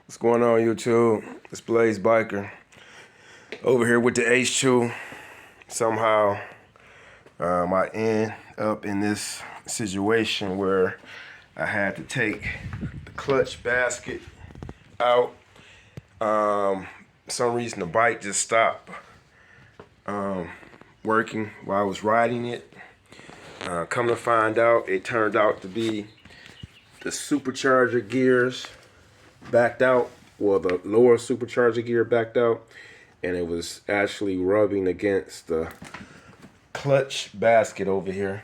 What's going on, YouTube? It's Blaze Biker over here with the H2. Somehow, I end up in this situation where I had to take the clutch basket out. For some reason, the bike just stopped working while I was riding it. Come to find out, it turned out to be the supercharger gears backed out, well, the lower supercharger gear backed out, and it was actually rubbing against the clutch basket over here.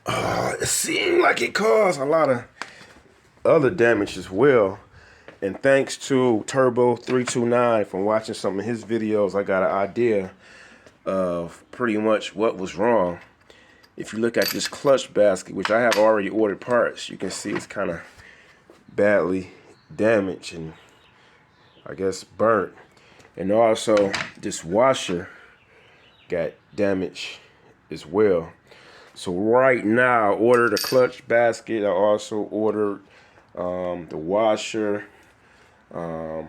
It seemed like it caused a lot of other damage as well. And thanks to Turbo329 from watching some of his videos, I got an idea of pretty much what was wrong. If you look at this clutch basket, which I have already ordered parts, you can see it's kind of badly damaged and I guess burnt. And also this washer got damaged as well. So right now I ordered a clutch basket. I also ordered the washer, also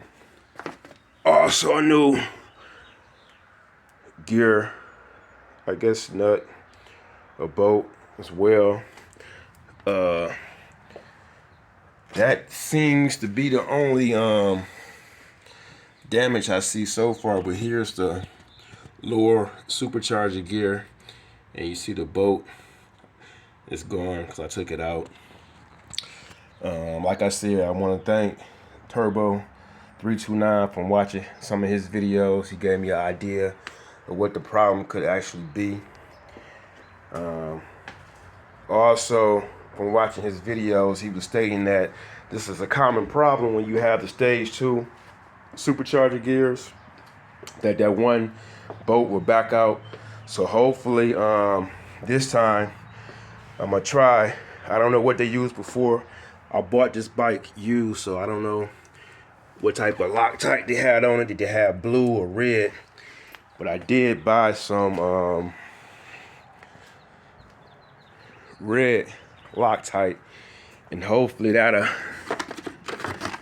a new gear, I guess nut, a bolt as well. That seems to be the only damage I see so far, but here's the lower supercharger gear, and you see the bolt is gone because I took it out. Like I said, I want to thank Turbo329 for watching some of his videos. He gave me an idea of what the problem could actually be. Also, from watching his videos, he was stating that this is a common problem when you have the stage 2 supercharger gears, that one bolt will back out. So hopefully this time I'm gonna try. I don't know what they used before. I bought this bike used, so I don't know what type of Loctite they had on it. Did they have blue or red? But I did buy some red Loctite, and hopefully that'll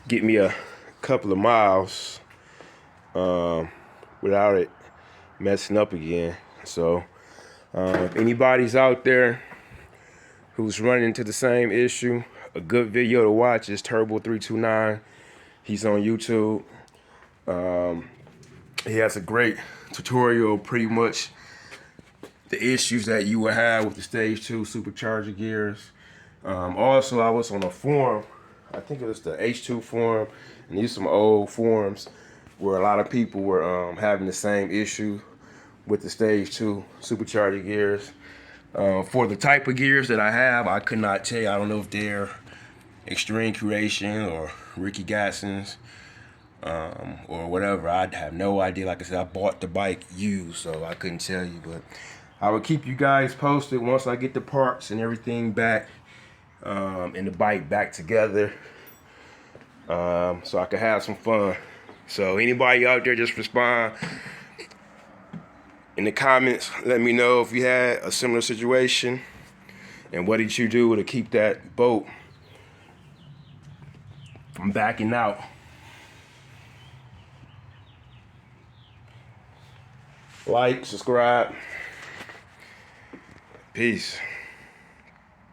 get me a couple of miles without it messing up again. So if anybody's out there who's running into the same issue, a good video to watch is Turbo329. He's on YouTube. He has a great tutorial, pretty much the issues that you will have with the stage 2 supercharger gears. Also, I was on a forum, I think it was the H2 forum, and these are some old forums where a lot of people were having the same issue with the stage 2 supercharger gears. For the type of gears that I have, I could not tell you. I don't know if they're Extreme Creation or Ricky Gatson's or whatever. I have no idea. Like I said, I bought the bike used, so I couldn't tell you. But I will keep you guys posted once I get the parts and everything back and the bike back together, so I can have some fun. So anybody out there, just respond in the comments. Let me know if you had a similar situation and what did you do to keep that bolt from backing out. Like, subscribe. Peace.